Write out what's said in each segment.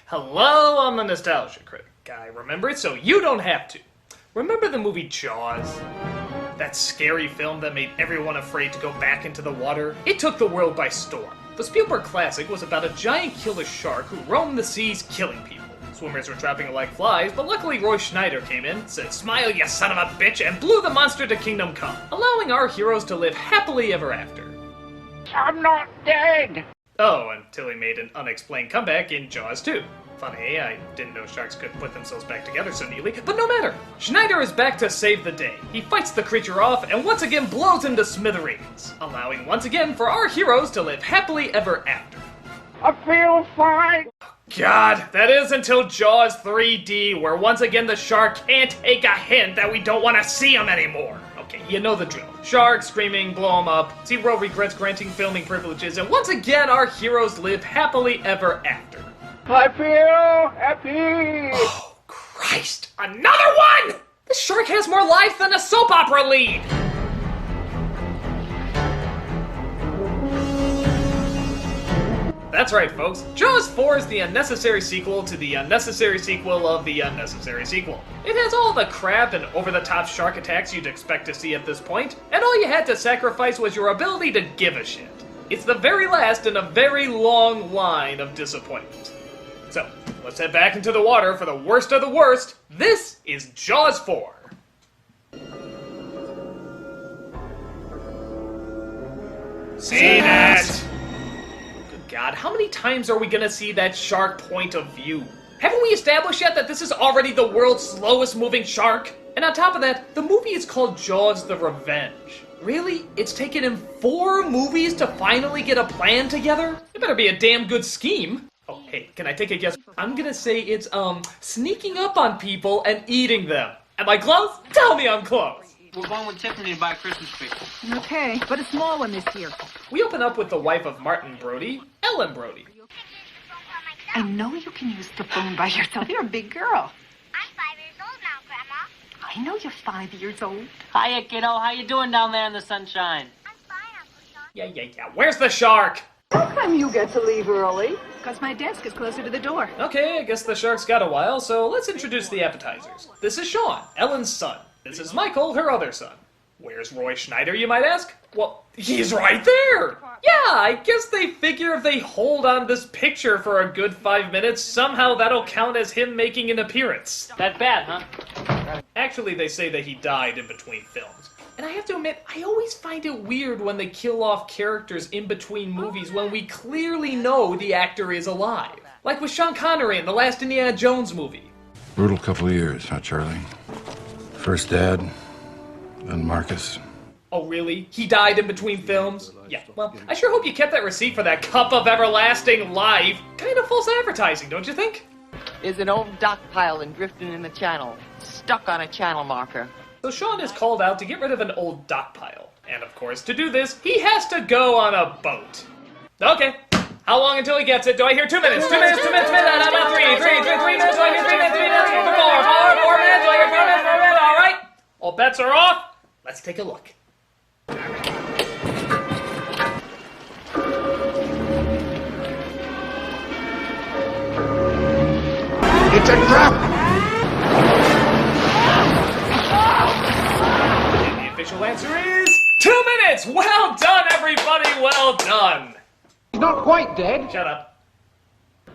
Hello, I'm the Nostalgia Critic. I remember it so you don't have to. Remember the movie Jaws? That scary film that made everyone afraid to go back into the water? It took the world by storm. The Spielberg classic was about a giant killer shark who roamed the seas killing people. Swimmers were trapping it like flies, but luckily Roy Schneider came in, said, "Smile, you son of a bitch," and blew the monster to kingdom come, allowing our heroes to live happily ever after. I'm not dead! Oh, until he made an unexplained comeback in Jaws 2. Funny, I didn't know sharks could put themselves back together so neatly, but no matter. Schneider is back to save the day. He fights the creature off and once again blows him to smithereens, allowing once again for our heroes to live happily ever after. I feel fine! God, that is until Jaws 3D, where once again the shark can't take a hint that we don't want to see him anymore. Okay, you know the drill. Shark screaming, blow him up, Zero regrets granting filming privileges, and once again our heroes live happily ever after. I feel happy! Oh, Christ! Another one! This shark has more life than a soap opera lead! That's right, folks. Jaws 4 is the unnecessary sequel to the unnecessary sequel of the unnecessary sequel. It has all the crap and over-the-top shark attacks you'd expect to see at this point, and all you had to sacrifice was your ability to give a shit. It's the very last in a very long line of disappointment. So, let's head back into the water for the worst of the worst. This is Jaws 4. See that? Good God, how many times are we gonna see that shark point of view? Haven't we established yet that this is already the world's slowest moving shark? And on top of that, the movie is called Jaws the Revenge. Really? It's taken him 4 movies to finally get a plan together? It better be a damn good scheme. Oh, hey, can I take a guess? I'm gonna say it's, sneaking up on people and eating them. Am I close? Tell me I'm close. We're going with Tiffany to buy a Christmas tree. Okay, but a small one this year. We open up with the wife of Martin Brody, Ellen Brody. I know you can use the phone by yourself. You're a big girl. I'm 5 years old now, Grandma. I know you're 5 years old. Hiya, kiddo. How you doing down there in the sunshine? I'm fine, Uncle Sean. Yeah. Where's the shark? How come you get to leave early? Because my desk is closer to the door. Okay, I guess the shark's got a while, so let's introduce the appetizers. This is Sean, Ellen's son. This is Michael, her other son. Where's Roy Schneider, you might ask? Well, he's right there! Yeah, I guess they figure if they hold on this picture for a good 5 minutes, somehow that'll count as him making an appearance. That bad, huh? Actually, they say that he died in between films. And I have to admit, I always find it weird when they kill off characters in between movies when we clearly know the actor is alive. Like with Sean Connery in the last Indiana Jones movie. Brutal couple of years, huh, Charlie? First Dad, then Marcus. Oh, really? He died in between films? Yeah, well, I sure hope you kept that receipt for that cup of everlasting life. Kind of false advertising, don't you think? Is an old dock pile and drifting in the channel, stuck on a channel marker. So Sean is called out to get rid of an old dock pile. And of course, to do this, he has to go on a boat. Okay, how long until he gets it? Do I hear 2 minutes? 2 minutes, 2 minutes, 2 minutes, about 3 minutes, 3 minutes, do I hear 3 minutes, 3 minutes, 4 minutes, do I hear 4 minutes, 4 minutes, all right. All bets are off. Let's take a look. It's a trap! And the official answer is 2 minutes! Well done, everybody, well done! He's not quite dead. Shut up.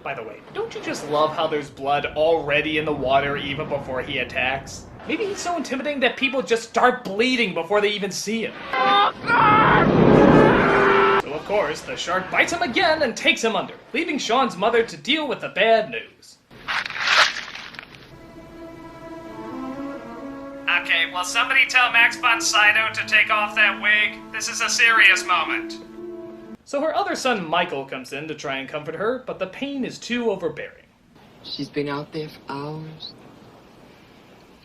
By the way, don't you just love how there's blood already in the water even before he attacks? Maybe he's so intimidating that people just start bleeding before they even see him. So of course, the shark bites him again and takes him under, leaving Sean's mother to deal with the bad news. Okay, will somebody tell Max von Sydow to take off that wig? This is a serious moment. So her other son Michael comes in to try and comfort her, but the pain is too overbearing. She's been out there for hours.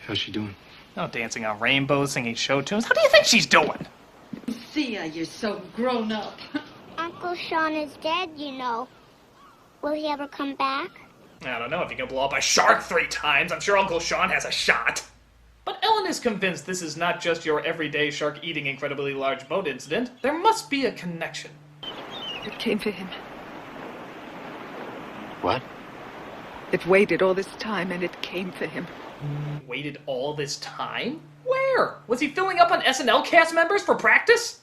How's she doing? Oh, dancing on rainbows, singing show tunes. How do you think she's doing? Thea, you're so grown up. Uncle Sean is dead, you know. Will he ever come back? I don't know, if you can blow up a shark 3 times, I'm sure Uncle Sean has a shot. But Ellen is convinced this is not just your everyday shark-eating incredibly large boat incident. There must be a connection. It came for him. What? It waited all this time and it came for him. Waited all this time? Where? Was he filling up on SNL cast members for practice?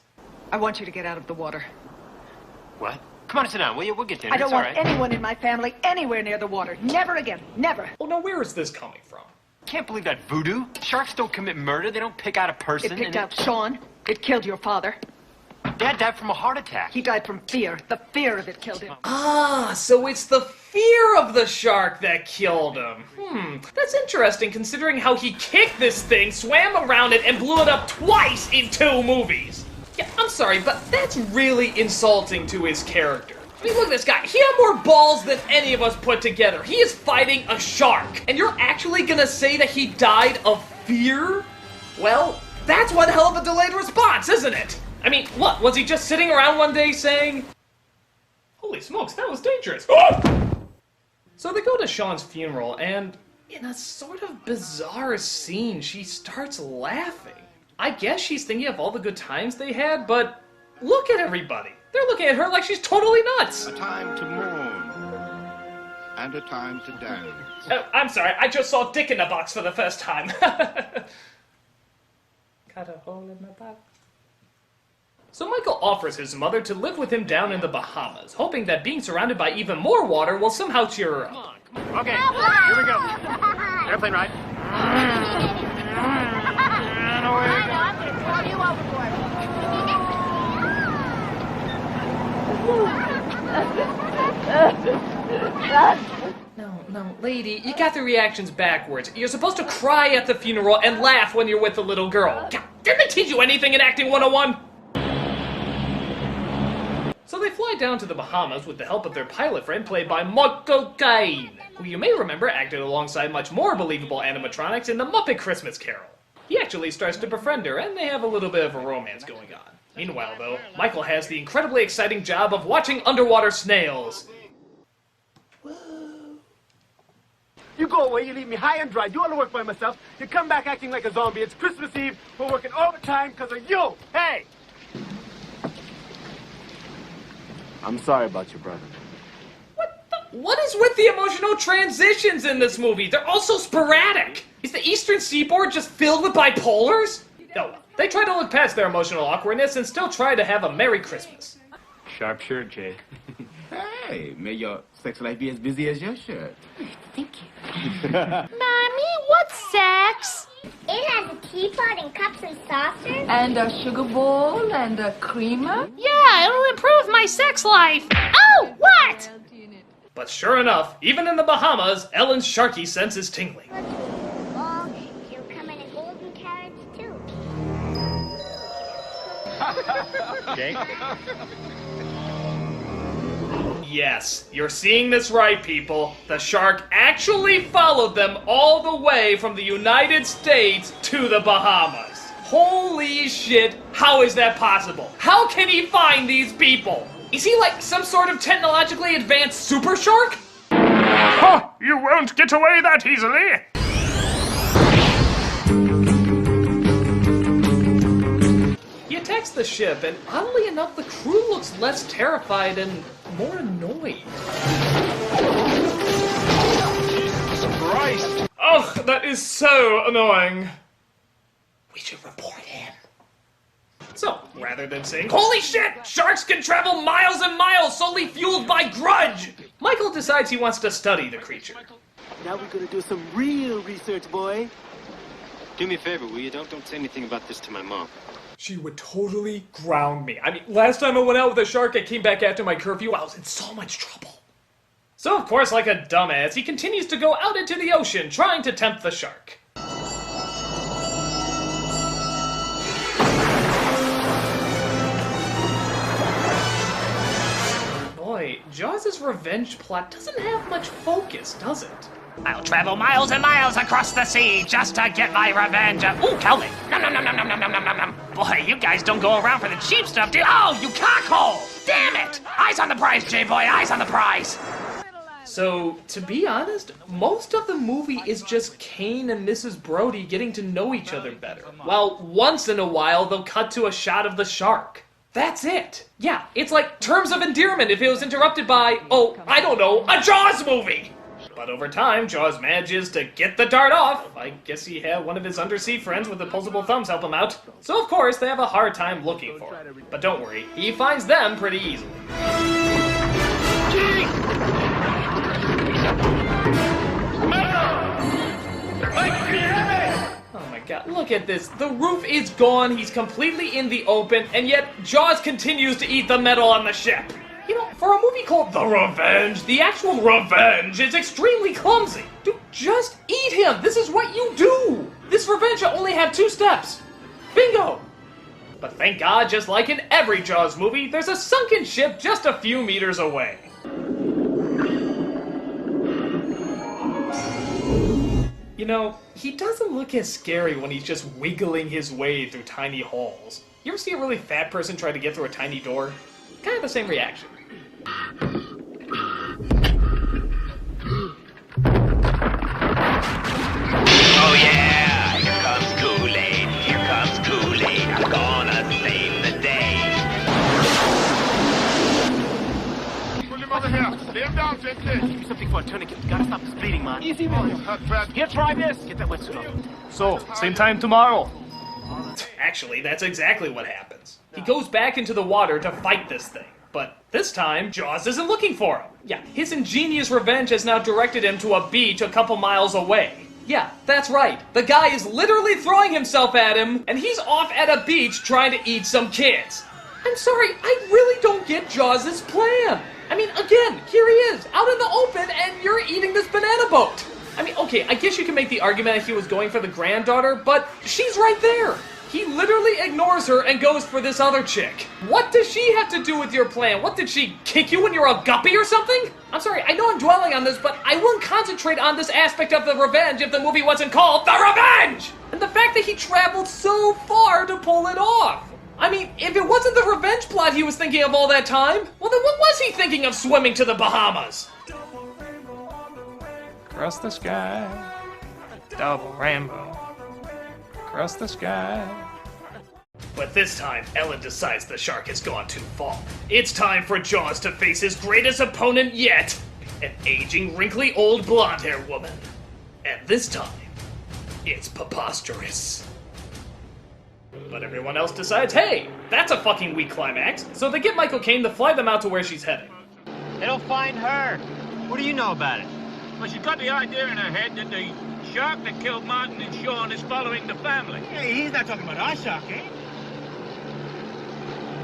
I want you to get out of the water. What? Come on, sit down, will you? We'll get dinner. I don't It's all want right. anyone in my family anywhere near the water. Never again. Never. Oh, now where is this coming from? Can't believe that voodoo. Sharks don't commit murder. They don't pick out a person. It picked out Sean. It killed your father. Dad died from a heart attack. He died from fear. The fear of it killed him. Ah, so it's the fear of the shark that killed him. That's interesting considering how he kicked this thing, swam around it, and blew it up twice in 2 movies. Yeah, I'm sorry, but that's really insulting to his character. I mean, look at this guy. He had more balls than any of us put together. He is fighting a shark. And you're actually gonna say that he died of fear? Well, that's one hell of a delayed response, isn't it? I mean, what, was he just sitting around one day saying, "Holy smokes, that was dangerous." So they go to Sean's funeral, and in a sort of bizarre scene, she starts laughing. I guess she's thinking of all the good times they had, but look at everybody. They're looking at her like she's totally nuts. A time to mourn and a time to dance. Oh, I'm sorry, I just saw Dick in a box for the first time. Got a hole in my box. So Michael offers his mother to live with him down in the Bahamas, hoping that being surrounded by even more water will somehow cheer her up. Okay, here we go. Airplane ride. No, lady, you got the reactions backwards. You're supposed to cry at the funeral and laugh when you're with the little girl. God, didn't they teach you anything in Acting 101? So they fly down to the Bahamas with the help of their pilot friend played by Michael Caine, who you may remember acted alongside much more believable animatronics in The Muppet Christmas Carol. He actually starts to befriend her, and they have a little bit of a romance going on. Meanwhile, though, Michael has the incredibly exciting job of watching underwater snails. You go away, you leave me high and dry, do all the work by myself, you come back acting like a zombie, it's Christmas Eve, we're working overtime because of you! Hey! I'm sorry about your brother. What is with the emotional transitions in this movie? They're all so sporadic. Is the Eastern Seaboard just filled with bipolars? No, they try to look past their emotional awkwardness and still try to have a Merry Christmas. Sharp shirt, Jay. Hey, may your sex life be as busy as your shirt. Thank you. Mommy, what's sex? It has a teapot and cups and saucers. And a sugar bowl and a creamer. Yeah, it'll improve my sex life. Oh, what? But sure enough, even in the Bahamas, Ellen's sharky sense is tingling. Oh, she'll come in a golden carriage, too. Jay? Yes, you're seeing this right, people. The shark actually followed them all the way from the United States to the Bahamas. Holy shit, how is that possible? How can he find these people? Is he like some sort of technologically advanced super shark? Ha! You won't get away that easily! He attacks the ship, and oddly enough, the crew looks less terrified and more annoyed. Jesus Christ! Ugh, that is so annoying. We should report him. So, rather than saying, "Holy shit! Sharks can travel miles and miles solely fueled by grudge!" Michael decides he wants to study the creature. Now we're gonna do some real research, boy. Do me a favor, will you? Don't say anything about this to my mom. She would totally ground me. I mean, last time I went out with a shark, I came back after my curfew, I was in so much trouble. So, of course, like a dumbass, he continues to go out into the ocean, trying to tempt the shark. Boy, Jaws' revenge plot doesn't have much focus, does it? I'll travel miles and miles across the sea just to get my revenge. Ooh, Kelly. Nom, nom, nom, nom, nom, nom, nom, nom, nom. Boy, you guys don't go around for the cheap stuff, do you? Oh, you cockhole! Damn it! Eyes on the prize, J-boy, eyes on the prize! So, to be honest, most of the movie is just Kane and Mrs. Brody getting to know each other better. While once in a while, they'll cut to a shot of the shark. That's it. Yeah, it's like Terms of Endearment if it was interrupted by, oh, I don't know, a Jaws movie! But over time, Jaws manages to get the dart off. I guess he had one of his undersea friends with opposable thumbs help him out. So of course, they have a hard time looking for him. But don't worry, he finds them pretty easily. Oh my god, look at this. The roof is gone, he's completely in the open, and yet Jaws continues to eat the metal on the ship. You know, for a movie called The Revenge, the actual revenge is extremely clumsy. Dude, just eat him. This is what you do. This revenge only had 2 steps. Bingo. But thank God, just like in every Jaws movie, there's a sunken ship just a few meters away. You know, he doesn't look as scary when he's just wiggling his way through tiny halls. You ever see a really fat person try to get through a tiny door? Kind of the same reaction. Oh yeah, here comes Kool-Aid, here comes Kool-Aid, I'm gonna save the day. Pull him over here. Lay him down, gently. Give me something for a tourniquet. Gotta stop this bleeding, man. Easy, man. Here, try this. Get that wetsuit on. So, same time tomorrow. Actually, that's exactly what happens. He goes back into the water to fight this thing. But this time, Jaws isn't looking for him. Yeah, his ingenious revenge has now directed him to a beach a couple miles away. Yeah, that's right. The guy is literally throwing himself at him, and he's off at a beach trying to eat some kids. I'm sorry, I really don't get Jaws' plan. I mean, again, here he is, out in the open, and you're eating this banana boat. I mean, okay, I guess you can make the argument that he was going for the granddaughter, but she's right there. He literally ignores her and goes for this other chick. What does she have to do with your plan? What, did she kick you when you're a guppy or something? I'm sorry, I know I'm dwelling on this, but I wouldn't concentrate on this aspect of the revenge if the movie wasn't called The Revenge! And the fact that he traveled so far to pull it off. I mean, if it wasn't the revenge plot he was thinking of all that time, well then what was he thinking of swimming to the Bahamas? Across the sky, double rainbow. Across the sky. But this time, Ellen decides the shark has gone too far. It's time for Jaws to face his greatest opponent yet, an aging, wrinkly, old blonde-haired woman. And this time, it's preposterous. But everyone else decides, hey, that's a fucking weak climax, so they get Michael Caine to fly them out to where she's heading. They don't find her. What do you know about it? Well, she's got the idea in her head that the shark that killed Martin and Sean is following the family. Hey, he's not talking about our shark, eh?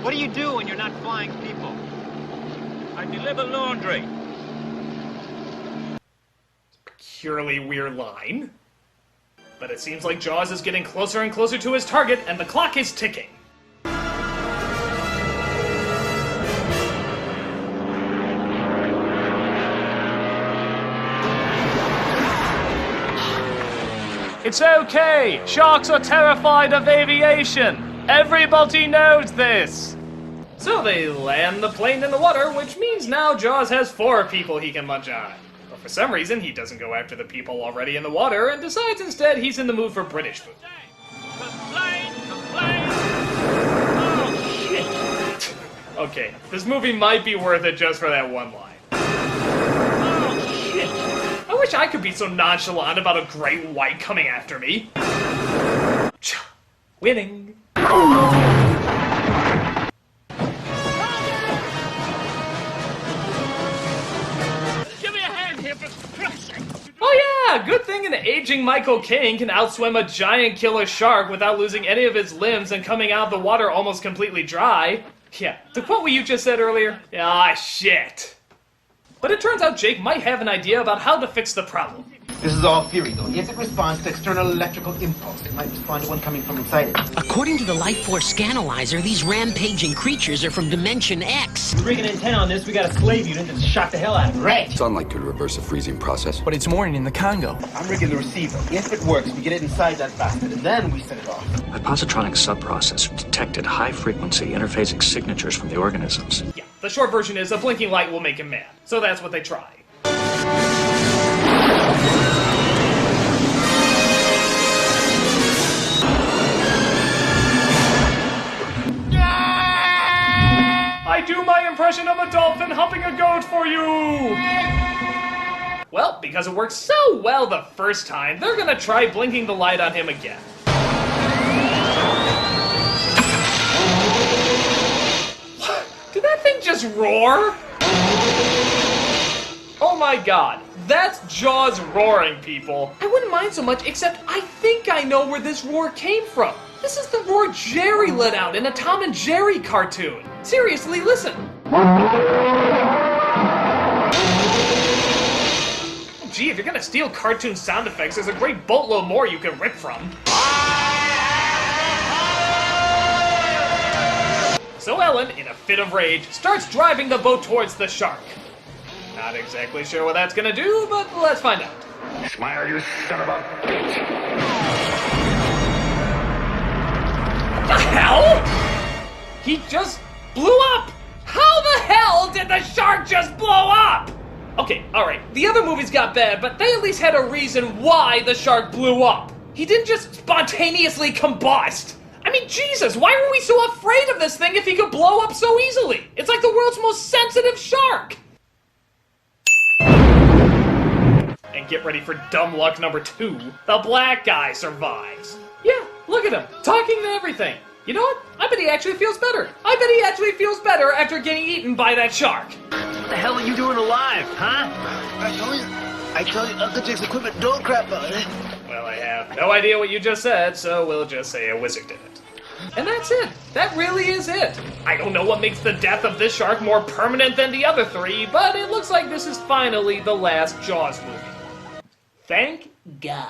What do you do when you're not flying people? I deliver laundry. Purely weird line. But it seems like Jaws is getting closer and closer to his target, and the clock is ticking. It's okay! Sharks are terrified of aviation! Everybody knows this! So they land the plane in the water, which means now Jaws has 4 people he can munch on. But for some reason, he doesn't go after the people already in the water and decides instead he's in the mood for British food. Complain! Complain! Oh, shit. Okay, this movie might be worth it just for that one line. Oh, shit. I wish I could be so nonchalant about a great white coming after me. Winning. Oh yeah, good thing an aging Michael Caine can outswim a giant killer shark without losing any of his limbs and coming out of the water almost completely dry. Yeah, to quote what you just said earlier, ah shit. But it turns out Jake might have an idea about how to fix the problem. This is all theory, though. If it responds to external electrical impulse, it might respond to one coming from inside it. According to the Life Force Scanalyzer, these rampaging creatures are from Dimension X. We bring an antenna on this, we got a slave unit that shot the hell out of it. Right. Sunlight could reverse a freezing process. But it's morning in the Congo. I'm rigging the receiver. If it works, we get it inside that bastard, and then we set it off. A positronic subprocessor detected high-frequency interphasic signatures from the organisms. Yeah, the short version is a blinking light will make him mad. So that's what they try. I do my impression of a dolphin humping a goat for you! Well, because it worked so well the first time, they're gonna try blinking the light on him again. What? Did that thing just roar? Oh my god, that's Jaws roaring, people. I wouldn't mind so much, except I think I know where this roar came from. This is the roar Jerry let out in a Tom and Jerry cartoon. Seriously, listen. Gee, if you're gonna steal cartoon sound effects, there's a great boatload more you can rip from. So Ellen, in a fit of rage, starts driving the boat towards the shark. Not exactly sure what that's gonna do, but let's find out. Smile, you son of a bitch! What the hell? He just blew up! How the hell did the shark just blow up? Okay, alright, the other movies got bad, but they at least had a reason why the shark blew up. He didn't just spontaneously combust. I mean, Jesus, why were we so afraid of this thing if he could blow up so easily? It's like the world's most sensitive shark. And get ready for dumb luck number 2. The black guy survives. Yeah, look at him, talking to everything. You know what? I bet he actually feels better. I bet he actually feels better after getting eaten by that shark. What the hell are you doing alive, huh? I told you, Uncle Jake's equipment don't crap on it. Well, I have no idea what you just said, so we'll just say a wizard did it. And that's it. That really is it. I don't know what makes the death of this shark more permanent than the other 3, but it looks like this is finally the last Jaws movie. Thank God.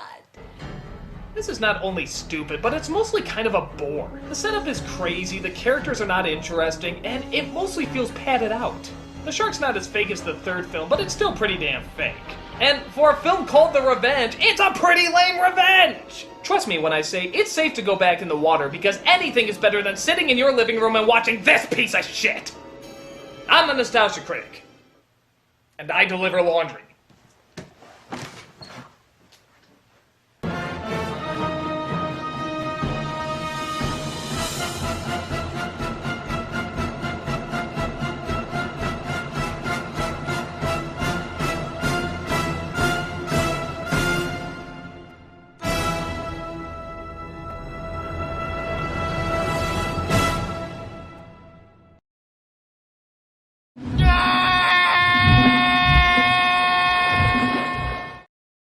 This is not only stupid, but it's mostly kind of a bore. The setup is crazy, the characters are not interesting, and it mostly feels padded out. The shark's not as fake as the 3rd film, but it's still pretty damn fake. And for a film called The Revenge, it's a pretty lame revenge! Trust me when I say it's safe to go back in the water, because anything is better than sitting in your living room and watching this piece of shit! I'm a nostalgia critic. And I deliver laundry.